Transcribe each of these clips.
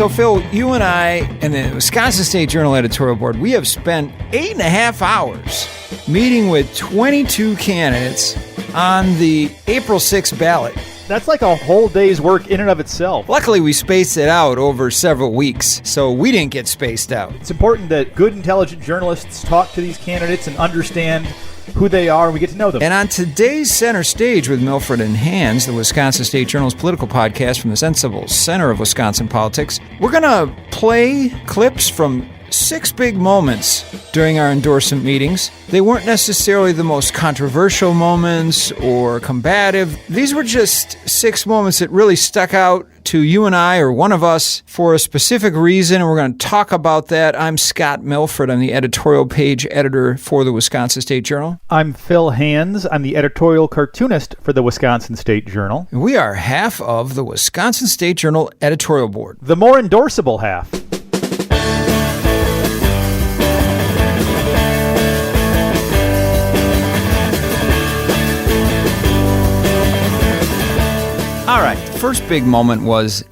So, Phil, you and I and the Wisconsin State Journal editorial board, we have spent 8.5 hours meeting with 22 candidates on the April 6th ballot. That's like a whole day's work in and of itself. Luckily, we spaced it out over several weeks, so we didn't get spaced out. It's important that good, intelligent journalists talk to these candidates and understand who they are, and we get to know them. And on today's Center Stage with Milfred and Hands, the Wisconsin State Journal's political podcast from the sensible center of Wisconsin politics, we're going to play clips from 6 big moments during our endorsement meetings. They weren't necessarily the most controversial moments or combative. These were just 6 moments that really stuck out to you and I, or one of us, for a specific reason, and we're going to talk about that. I'm Scott Milfred. I'm the editorial page editor for the Wisconsin State Journal. I'm Phil Hands. I'm the editorial cartoonist for the Wisconsin State Journal. And we are half of the Wisconsin State Journal editorial board. The more endorsable half. All right, the first big moment was,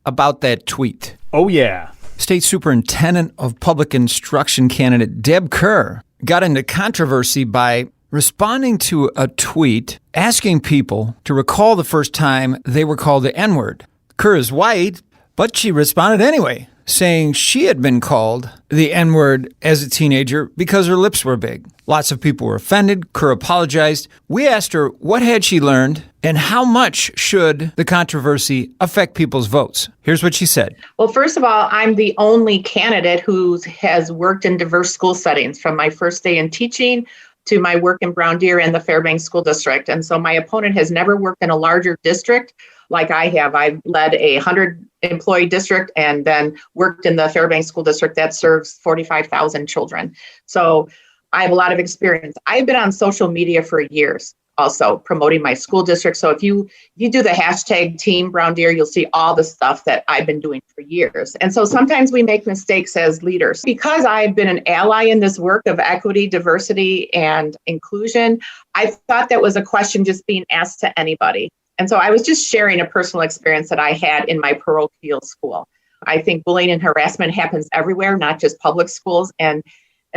about that tweet. Oh, yeah. State Superintendent of Public Instruction candidate Deb Kerr got into controversy by responding to a tweet asking people to recall the first time they were called the N-word. Kerr is white, but she responded anyway, saying she had been called the N-word as a teenager because her lips were big. Lots of people were offended. Kerr apologized. We asked her what had she learned and how much should the controversy affect people's votes. Here's what she said. Well, first of all, I'm the only candidate who has worked in diverse school settings, from my first day in teaching to my work in Brown Deer and the Fairbanks School District. And so my opponent has never worked in a larger district like I have. I've led a 100-employee district and then worked in the Fairbanks School District that serves 45,000 children. So I have a lot of experience. I've been on social media for years, also promoting my school district. So if you do the hashtag Team Brown Deer, you'll see all the stuff that I've been doing for years. And so sometimes we make mistakes as leaders. Because I've been an ally in this work of equity, diversity, and inclusion, I thought that was a question just being asked to anybody. And so I was just sharing a personal experience that I had in my parochial school. I think bullying and harassment happens everywhere, not just public schools. And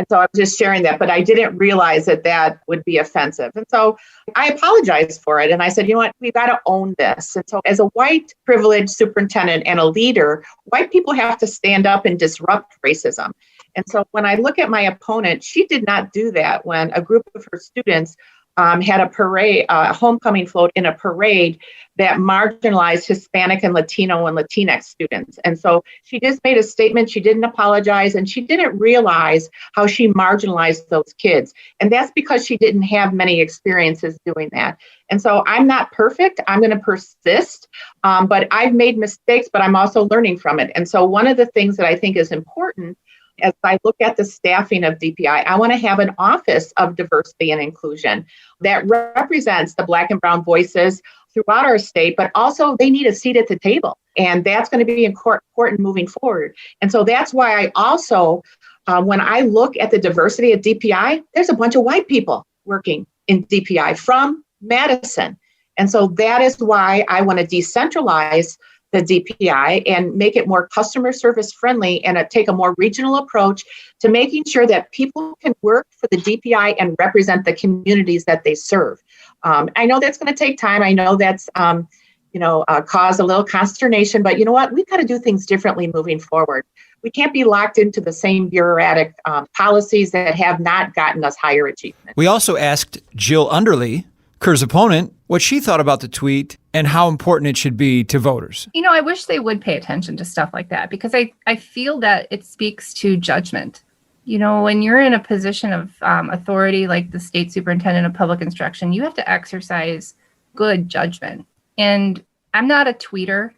so I was just sharing that, but I didn't realize that would be offensive. And so I apologized for it. And I said, you know what, we've got to own this. And so as a white privileged superintendent and a leader, white people have to stand up and disrupt racism. And so when I look at my opponent, she did not do that when a group of her students had a parade, a homecoming float in a parade that marginalized Hispanic and Latino and Latinx students. And so she just made a statement. She didn't apologize, and she didn't realize how she marginalized those kids. And that's because she didn't have many experiences doing that. And so I'm not perfect. I'm going to persist, but I've made mistakes, but I'm also learning from it. And so one of the things that I think is important as I look at the staffing of DPI, I want to have an office of diversity and inclusion that represents the Black and Brown voices throughout our state, but also they need a seat at the table. And that's going to be important moving forward. And so that's why I also, when I look at the diversity at DPI, there's a bunch of white people working in DPI from Madison. And so that is why I want to decentralize the DPI and make it more customer service friendly and take a more regional approach to making sure that people can work for the DPI and represent the communities that they serve. I know that's going to take time. I know that's cause a little consternation, but you know what? We've got to do things differently moving forward. We can't be locked into the same bureaucratic policies that have not gotten us higher achievement. We also asked Jill Underly, Kerr's opponent, what she thought about the tweet and how important it should be to voters. You know, I wish they would pay attention to stuff like that because I feel that it speaks to judgment. You know, when you're in a position of authority like the state superintendent of public instruction, you have to exercise good judgment. And I'm not a tweeter,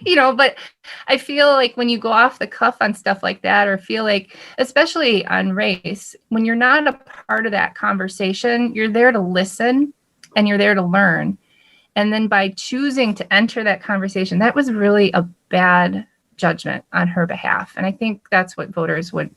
but I feel like when you go off the cuff on stuff like that, or feel like, especially on race, when you're not a part of that conversation, you're there to listen and you're there to learn. And then by choosing to enter that conversation, that was really a bad judgment on her behalf. And I think that's what voters would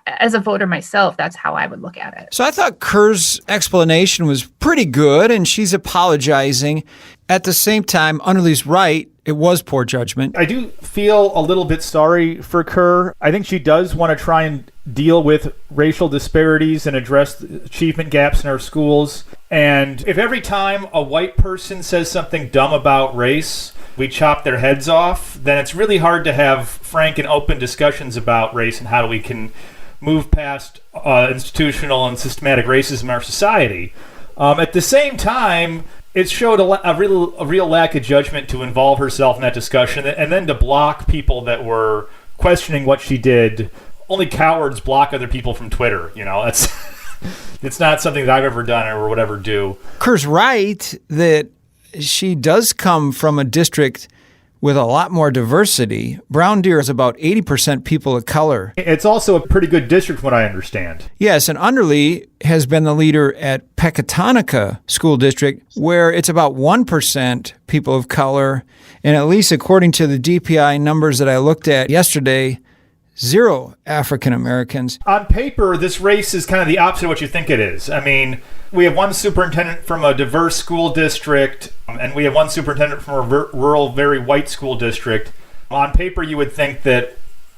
as a voter myself, that's how I would look at it. So I thought Kerr's explanation was pretty good, and she's apologizing. At the same time, Underly's right. It was poor judgment. I do feel a little bit sorry for Kerr. I think she does want to try and deal with racial disparities and address achievement gaps in our schools. And if every time a white person says something dumb about race, we chop their heads off, then it's really hard to have frank and open discussions about race and how we can move past institutional and systematic racism in our society. At the same time, it showed a real lack of judgment to involve herself in that discussion and then to block people that were questioning what she did. Only cowards block other people from Twitter. That's it's not something that I've ever done or would ever do. Kerr's right that she does come from a district with a lot more diversity. Brown Deer is about 80% people of color. It's also a pretty good district, from what I understand. Yes, and Underly has been the leader at Pecatonica School District, where it's about 1% people of color, and at least according to the DPI numbers that I looked at yesterday, 0 African Americans. On paper, this race is kind of the opposite of what you think it is. I mean, we have one superintendent from a diverse school district, and we have one superintendent from a rural, very white school district. On paper, you would think that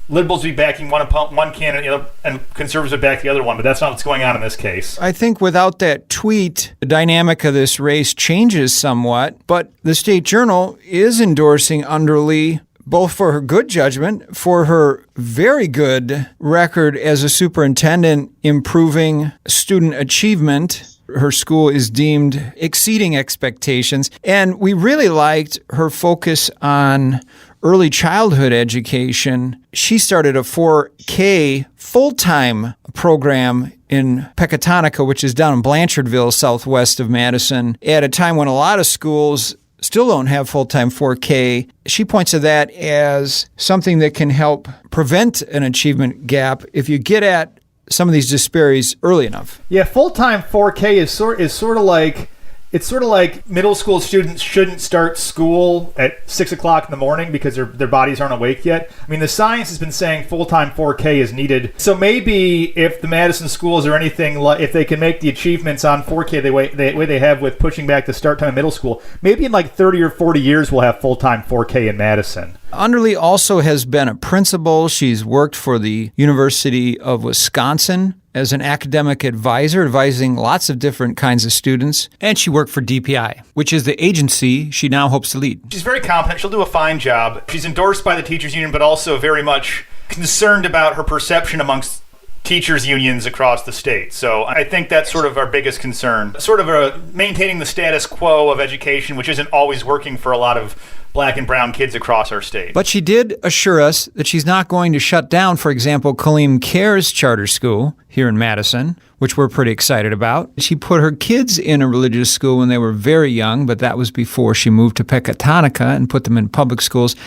liberals would be backing one candidate and conservatives would back the other one, but that's not what's going on in this case. I think without that tweet, the dynamic of this race changes somewhat, but the State Journal is endorsing Underly both for her good judgment, for her very good record as a superintendent improving student achievement. Her school is deemed exceeding expectations. And we really liked her focus on early childhood education. She started a 4K full-time program in Pecatonica, which is down in Blanchardville, southwest of Madison, at a time when a lot of schools still don't have full-time 4K. She points to that as something that can help prevent an achievement gap if you get at some of these disparities early enough. Yeah, full-time 4K is sort of like It's sort of like middle school students shouldn't start school at 6 o'clock in the morning because their bodies aren't awake yet. I mean, the science has been saying full-time 4K is needed. So maybe if the Madison schools or anything, if they can make the achievements on 4K the way they have with pushing back the start time in middle school, maybe in like 30 or 40 years we'll have full-time 4K in Madison. Underly also has been a principal. She's worked for the University of Wisconsin as an academic advisor, advising lots of different kinds of students. And she worked for DPI, which is the agency she now hopes to lead. She's very competent. She'll do a fine job. She's endorsed by the teachers union, but also very much concerned about her perception amongst teachers unions across the state. So I think that's sort of our biggest concern. Sort of maintaining the status quo of education, which isn't always working for a lot of Black and brown kids across our state. But she did assure us that she's not going to shut down, for example, Kerr's charter school here in Madison, which we're pretty excited about. She put her kids in a religious school when they were very young, but that was before she moved to Pecatonica and put them in public schools.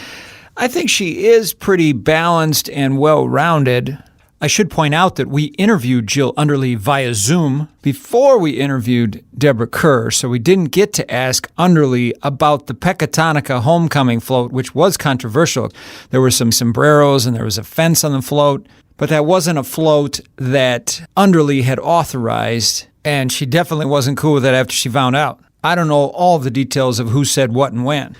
I think she is pretty balanced and well-rounded. I should point out that we interviewed Jill Underly via Zoom before we interviewed Deborah Kerr, so we didn't get to ask Underly about the Pecatonica homecoming float, which was controversial. There were some sombreros and there was a fence on the float, but that wasn't a float that Underly had authorized, and she definitely wasn't cool with it after she found out. I don't know all the details of who said what and when,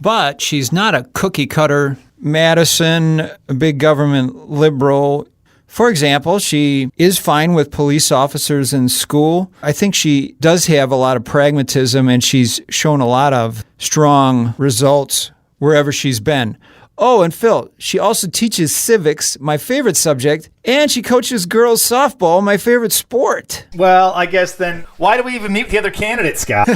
but she's not a cookie-cutter Madison, a big government liberal. For example, she is fine with police officers in school. I think she does have a lot of pragmatism, and she's shown a lot of strong results wherever she's been. Oh, and Phil, she also teaches civics, my favorite subject, and she coaches girls softball, my favorite sport. Well, I guess then why do we even meet the other candidates, Scott?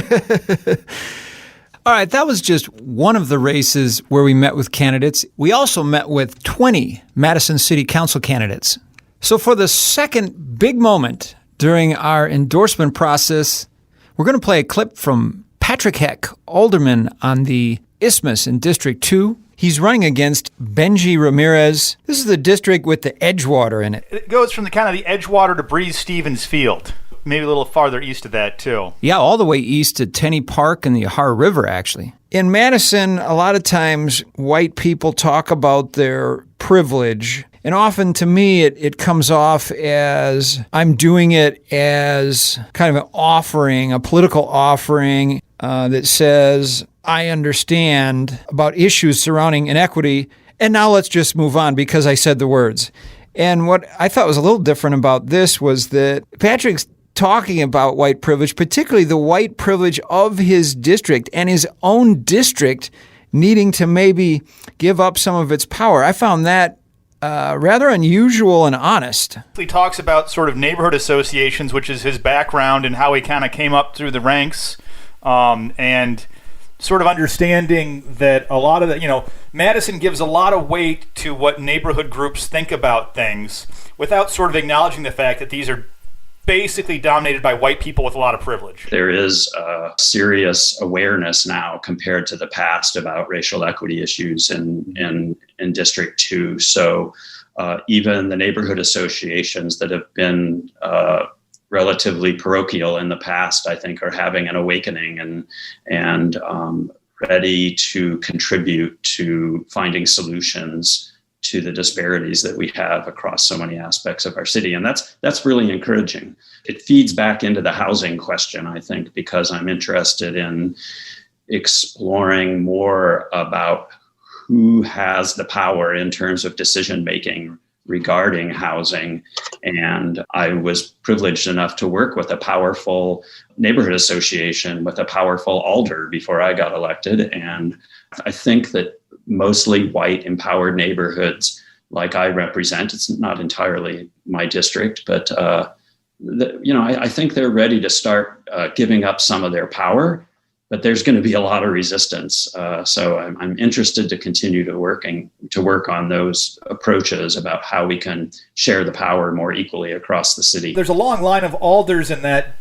All right, that was just one of the races where we met with candidates. We also met with 20 Madison City Council candidates. So for the second big moment during our endorsement process, we're going to play a clip from Patrick Heck, alderman on the Isthmus in District 2. He's running against Benji Ramirez. This is the district with the Edgewater in it. It goes from the Edgewater to Breeze Stevens Field. Maybe a little farther east of that, too. Yeah, all the way east to Tenney Park and the Yahar River, actually. In Madison, a lot of times white people talk about their privilege, And often to me, it comes off as I'm doing it as kind of an offering, a political offering that says, I understand about issues surrounding inequity, and now let's just move on because I said the words. And what I thought was a little different about this was that Patrick's talking about white privilege, particularly the white privilege of his district and his own district needing to maybe give up some of its power. I found that rather unusual and honest. He talks about sort of neighborhood associations, which is his background and how he kind of came up through the ranks, and sort of understanding that a lot of the, Madison gives a lot of weight to what neighborhood groups think about things without sort of acknowledging the fact that these are basically dominated by white people with a lot of privilege. There is a serious awareness now compared to the past about racial equity issues in District 2. So even the neighborhood associations that have been relatively parochial in the past, I think, are having an awakening and ready to contribute to finding solutions to the disparities that we have across so many aspects of our city. And that's really encouraging. It feeds back into the housing question, I think, because I'm interested in exploring more about who has the power in terms of decision-making regarding housing. And I was privileged enough to work with a powerful neighborhood association with a powerful alder before I got elected. And I think that mostly white empowered neighborhoods like I represent, it's not entirely my district, but I think they're ready to start giving up some of their power, but there's going to be a lot of resistance. So I'm interested to continue to work on those approaches about how we can share the power more equally across the city. There's a long line of alders in that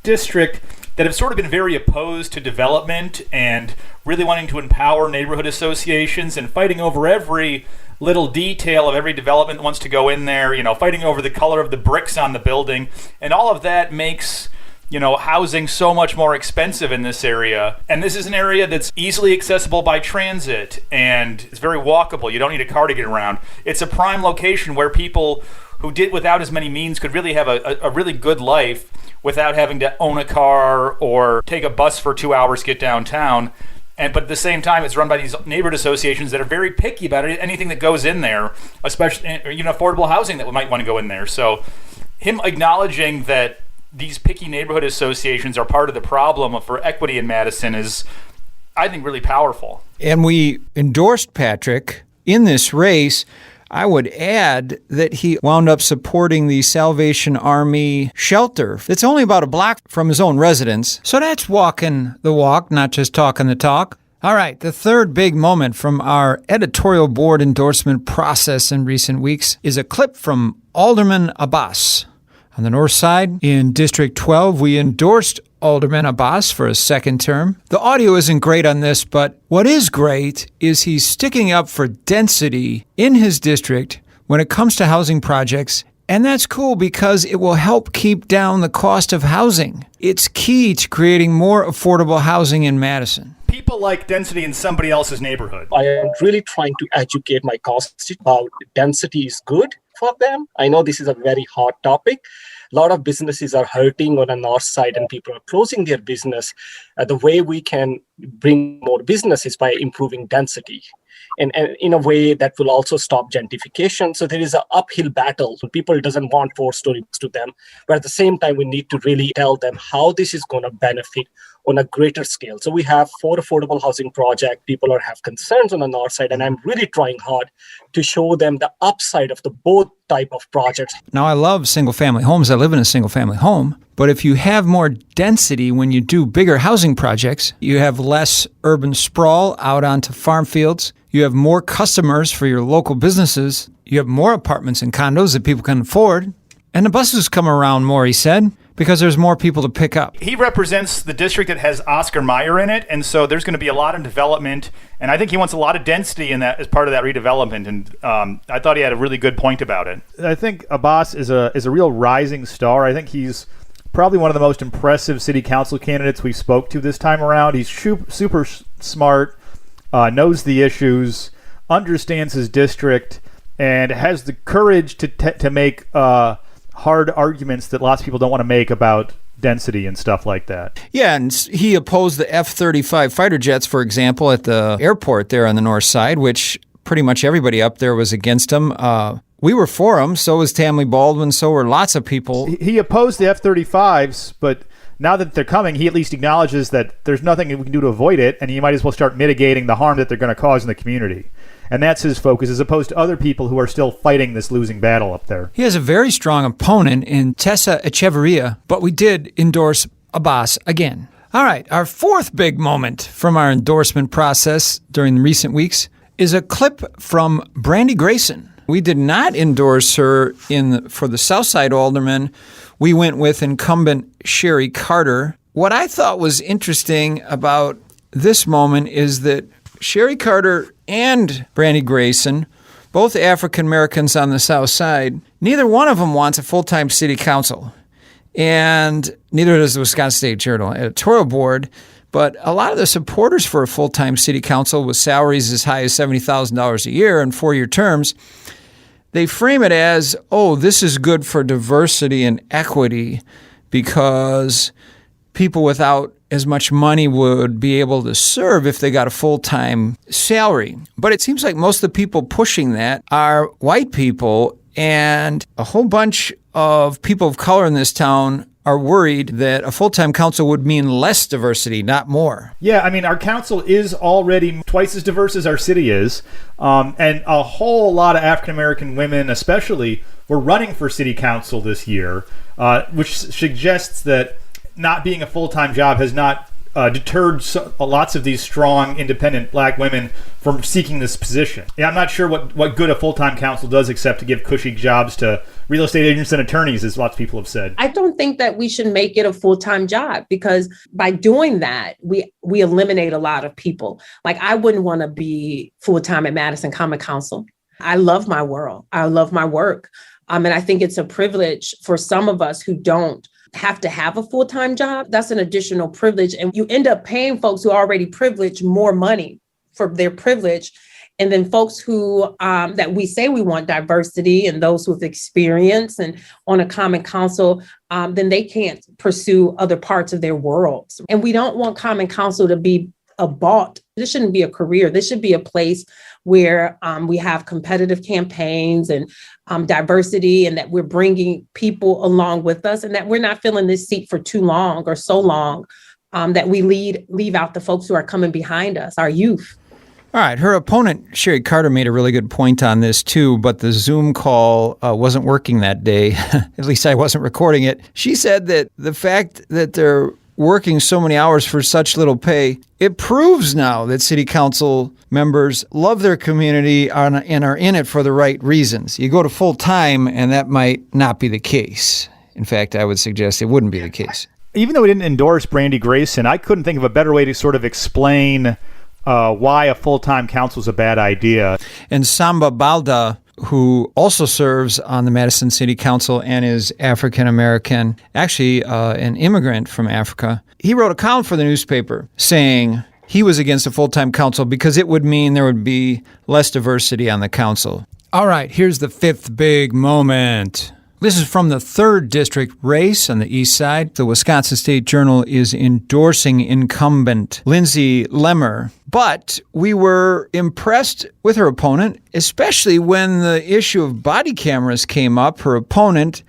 district that have sort of been very opposed to development and really wanting to empower neighborhood associations and fighting over every little detail of every development that wants to go in there, fighting over the color of the bricks on the building. And all of that makes, housing so much more expensive in this area. And this is an area that's easily accessible by transit and it's very walkable. You don't need a car to get around. It's a prime location where people who did without as many means could really have a really good life without having to own a car or take a bus for 2 hours to get downtown. But at the same time, it's run by these neighborhood associations that are very picky about anything that goes in there, especially affordable housing that might want to go in there. So him acknowledging that these picky neighborhood associations are part of the problem for equity in Madison is, I think, really powerful. And we endorsed Patrick in this race. I would add that he wound up supporting the Salvation Army shelter. It's only about a block from his own residence. So that's walking the walk, not just talking the talk. All right, the third big moment from our editorial board endorsement process in recent weeks is a clip from Alderman Abbas. On the north side, in District 12, we endorsed Alderman Abbas for a second term. The audio isn't great on this, but what is great is he's sticking up for density in his district when it comes to housing projects. And that's cool because it will help keep down the cost of housing. It's key to creating more affordable housing in Madison. People like density in somebody else's neighborhood. I am really trying to educate my constituents about density is good for them. I know this is a very hot topic. A lot of businesses are hurting on the north side and people are closing their business. The way we can bring more business is by improving density. And in a way that will also stop gentrification. So there is an uphill battle. People doesn't want 4 stories to them. But at the same time, we need to really tell them how this is going to benefit on a greater scale. So we have 4 affordable housing projects. People have concerns on the north side. And I'm really trying hard to show them the upside of the both type of projects. Now, I love single-family homes. I live in a single-family home. But if you have more density when you do bigger housing projects, you have less urban sprawl out onto farm fields. You have more customers for your local businesses. You have more apartments and condos that people can afford. And the buses come around more, he said, because there's more people to pick up. He represents the district that has Oscar Mayer in it, and so there's going to be a lot of development, and I think he wants a lot of density in that as part of that redevelopment, and I thought he had a really good point about it. I think Abbas is a real rising star. I think he's probably one of the most impressive city council candidates we spoke to this time around. He's super smart, knows the issues, understands his district, and has the courage to make hard arguments that lots of people don't want to make about density and stuff like that. Yeah, and he opposed the F-35 fighter jets, for example, at the airport there on the north side, which pretty much everybody up there was against him. We were for him, so was Tammy Baldwin, so were lots of people. He opposed the F-35s, but now that they're coming, he at least acknowledges that there's nothing we can do to avoid it, and you might as well start mitigating the harm that they're going to cause in the community. And that's his focus, as opposed to other people who are still fighting this losing battle up there. He has a very strong opponent in Tessa Echeverria, but we did endorse Abbas again. All right, our fourth big moment from our endorsement process during recent weeks is a clip from Brandy Grayson. We did not endorse her for the Southside Alderman. We went with incumbent Sherry Carter. What I thought was interesting about this moment is that Sherry Carter and Brandy Grayson, both African Americans on the South Side, neither one of them wants a full-time city council. And neither does the Wisconsin State Journal editorial board. But a lot of the supporters for a full-time city council with salaries as high as $70,000 a year and 4-year terms, they frame it as, oh, this is good for diversity and equity because people without as much money would be able to serve if they got a full-time salary. But it seems like most of the people pushing that are white people, and a whole bunch of people of color in this town are worried that a full-time council would mean less diversity, not more. Yeah, I mean, our council is already twice as diverse as our city is, and a whole lot of African-American women especially were running for city council this year, which suggests that not being a full-time job has not deterred lots of these strong, independent black women from seeking this position. Yeah, I'm not sure what good a full-time council does except to give cushy jobs to real estate agents and attorneys, as lots of people have said. I don't think that we should make it a full-time job, because by doing that, we eliminate a lot of people. Like, I wouldn't want to be full-time at Madison Common Council. I love my world. I love my work. And I think it's a privilege for some of us who don't have to have a full-time job. That's an additional privilege. And you end up paying folks who are already privileged more money for their privilege. And then folks who that we say we want diversity and those with experience and on a common council, then they can't pursue other parts of their worlds. And we don't want common council to be a bought. This shouldn't be a career. This should be a place where we have competitive campaigns and diversity, and that we're bringing people along with us, and that we're not filling this seat for too long or so long that we leave out the folks who are coming behind us, our youth. All right. Her opponent, Sherry Carter, made a really good point on this, too, but the Zoom call wasn't working that day. At least I wasn't recording it. She said that the fact that they're working so many hours for such little pay, it proves now that city council members love their community and are in it for the right reasons. You go to full time, and that might not be the case. In fact, I would suggest it wouldn't be the case. Even though we didn't endorse Brandy Grayson, I couldn't think of a better way to sort of explain why a full-time council is a bad idea. And Samba Balda, who also serves on the Madison City Council and is African-American, actually an immigrant from Africa, he wrote a column for the newspaper saying he was against a full-time council because it would mean there would be less diversity on the council. All right, here's the fifth big moment. This is from the 3rd District race on the east side. The Wisconsin State Journal is endorsing incumbent Lindsay Lemmer. But we were impressed with her opponent, especially when the issue of body cameras came up. Her opponent,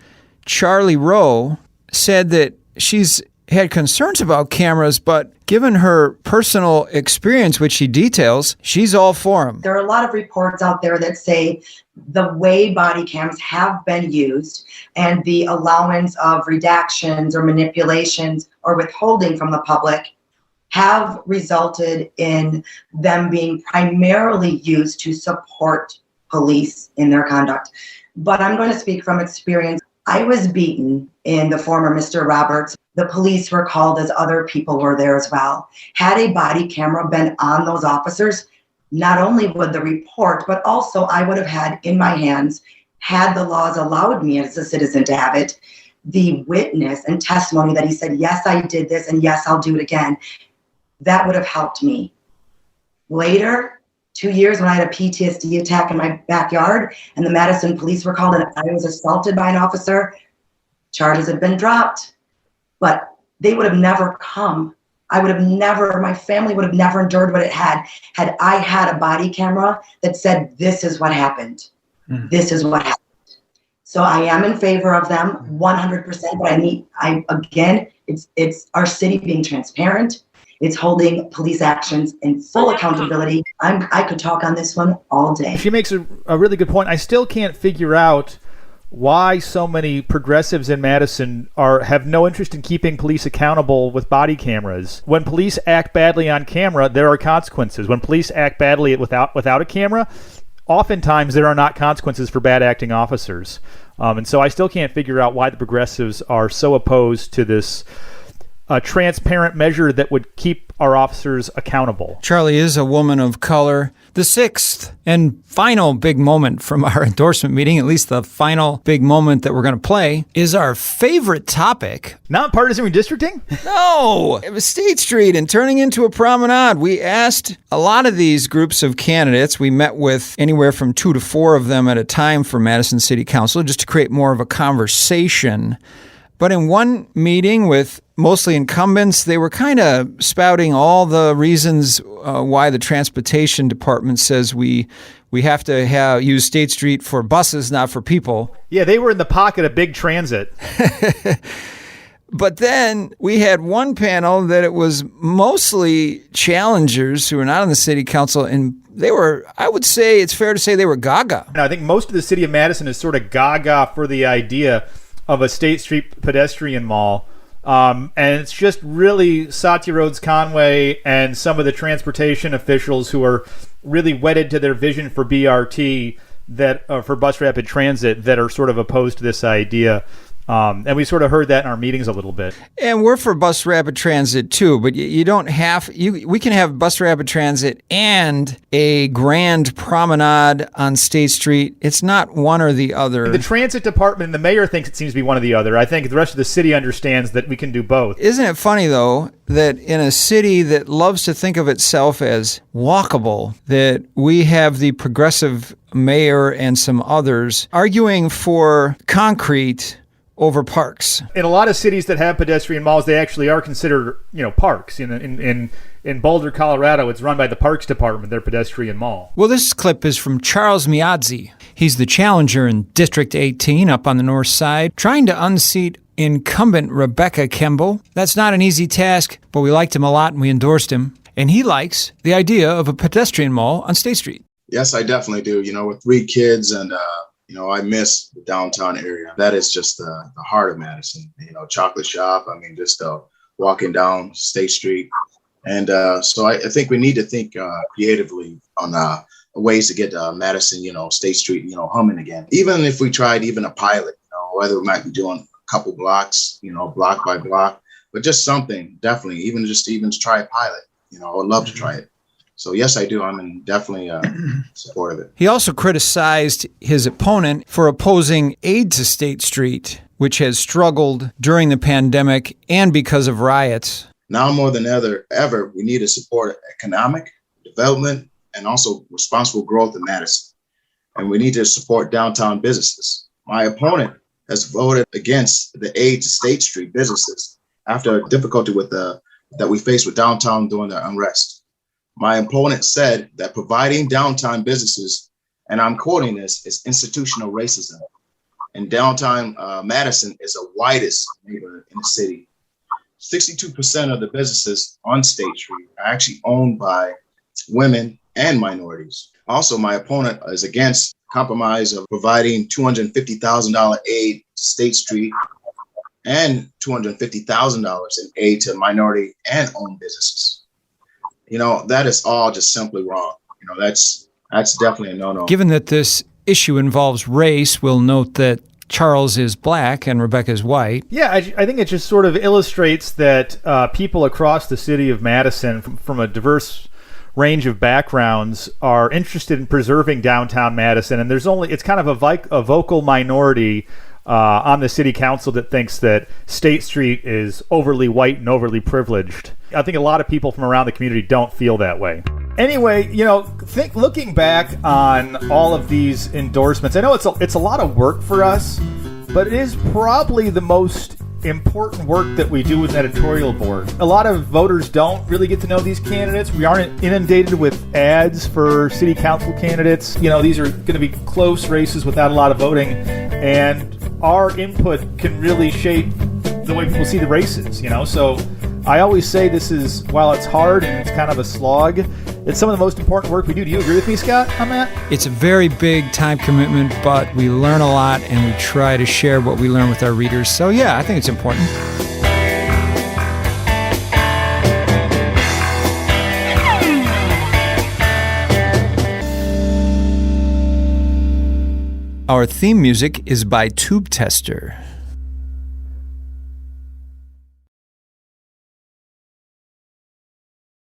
Charlie Rowe, said that she's had concerns about cameras, but given her personal experience, which she details, she's all for them. There are a lot of reports out there that say the way body cams have been used and the allowance of redactions or manipulations or withholding from the public have resulted in them being primarily used to support police in their conduct. But I'm going to speak from experience. I was beaten in the former Mr. Roberts. The police were called as other people were there as well. Had a body camera been on those officers, not only would the report, but also I would have had in my hands, had the laws allowed me as a citizen to have it, the witness and testimony that he said, yes, I did this, and yes, I'll do it again. That would have helped me. Later, 2 years when I had a PTSD attack in my backyard and the Madison police were called and I was assaulted by an officer, charges had been dropped, but they would have never come. My family would have never endured what it had I had a body camera that said, this is what happened. This is what happened. So I am in favor of them 100%, but it's our city being transparent. It's holding police actions in full accountability. I could talk on this one all day. She makes a really good point. I still can't figure out why so many progressives in Madison have no interest in keeping police accountable with body cameras. When police act badly on camera, there are consequences. When police act badly without a camera, oftentimes there are not consequences for bad acting officers. And so I still can't figure out why the progressives are so opposed to this transparent measure that would keep our officers accountable. Charlie is a woman of color. The sixth and final big moment from our endorsement meeting, at least the final big moment that we're going to play, is our favorite topic. Nonpartisan redistricting? No! It was State Street and turning into a promenade. We asked a lot of these groups of candidates. We met with anywhere from 2 to 4 of them at a time for Madison City Council just to create more of a conversation. But in one meeting with mostly incumbents, they were kind of spouting all the reasons why the transportation department says we have to use State Street for buses, not for people. Yeah, they were in the pocket of big transit. But then we had one panel that it was mostly challengers who were not on the city council, and they were, I would say, it's fair to say they were gaga. I think most of the city of Madison is sort of gaga for the idea of a State Street pedestrian mall. And it's just really Satya Rhodes Conway and some of the transportation officials who are really wedded to their vision for BRT, for bus rapid transit, that are sort of opposed to this idea. And we sort of heard that in our meetings a little bit. And we're for bus rapid transit too, but you don't have, we can have bus rapid transit and a grand promenade on State Street. It's not one or the other. The transit department and the mayor thinks it seems to be one or the other. I think the rest of the city understands that we can do both. Isn't it funny though, that in a city that loves to think of itself as walkable, that we have the progressive mayor and some others arguing for concrete over parks. In a lot of cities that have pedestrian malls, they actually are considered, parks. In Boulder, Colorado, it's run by the Parks Department, their pedestrian mall. Well, this clip is from Charles Miadzi. He's the challenger in District 18 up on the north side, trying to unseat incumbent Rebecca Kimball. That's not an easy task, but we liked him a lot and we endorsed him. And he likes the idea of a pedestrian mall on State Street. Yes, I definitely do. With 3 kids and I miss the downtown area. That is just the heart of Madison. Chocolate shop. Just walking down State Street. And so I think we need to think creatively on ways to get Madison, State Street, humming again. Even if we tried even a pilot, whether we might be doing a couple blocks, block by block, but just something, definitely, even to try a pilot. I would love to try it. So, yes, I do. I'm definitely support of it. He also criticized his opponent for opposing aid to State Street, which has struggled during the pandemic and because of riots. Now more than ever, we need to support economic development and also responsible growth in Madison. And we need to support downtown businesses. My opponent has voted against the aid to State Street businesses after difficulty that we faced with downtown during the unrest. My opponent said that providing downtown businesses, and I'm quoting this, is institutional racism. And downtown Madison is the whitest neighborhood in the city. 62% of the businesses on State Street are actually owned by women and minorities. Also, my opponent is against compromise of providing $250,000 aid to State Street and $250,000 in aid to minority and owned businesses. That is all just simply wrong. That's definitely a no-no. Given that this issue involves race, we'll note that Charles is black and Rebecca is white. Yeah, I think it just sort of illustrates that people across the city of Madison from a diverse range of backgrounds are interested in preserving downtown Madison. And it's kind of a vocal minority on the city council that thinks that State Street is overly white and overly privileged. I think a lot of people from around the community don't feel that way. Anyway, looking back on all of these endorsements, I know it's a lot of work for us, but it is probably the most important work that we do as an editorial board. A lot of voters don't really get to know these candidates. We aren't inundated with ads for city council candidates. These are going to be close races without a lot of voting, and our input can really shape the way people see the races, So I always say this is, while it's hard and it's kind of a slog, it's some of the most important work we do. Do you agree with me, Scott, on that? It's a very big time commitment, but we learn a lot and we try to share what we learn with our readers. So yeah, I think it's important. Our theme music is by Tube Tester.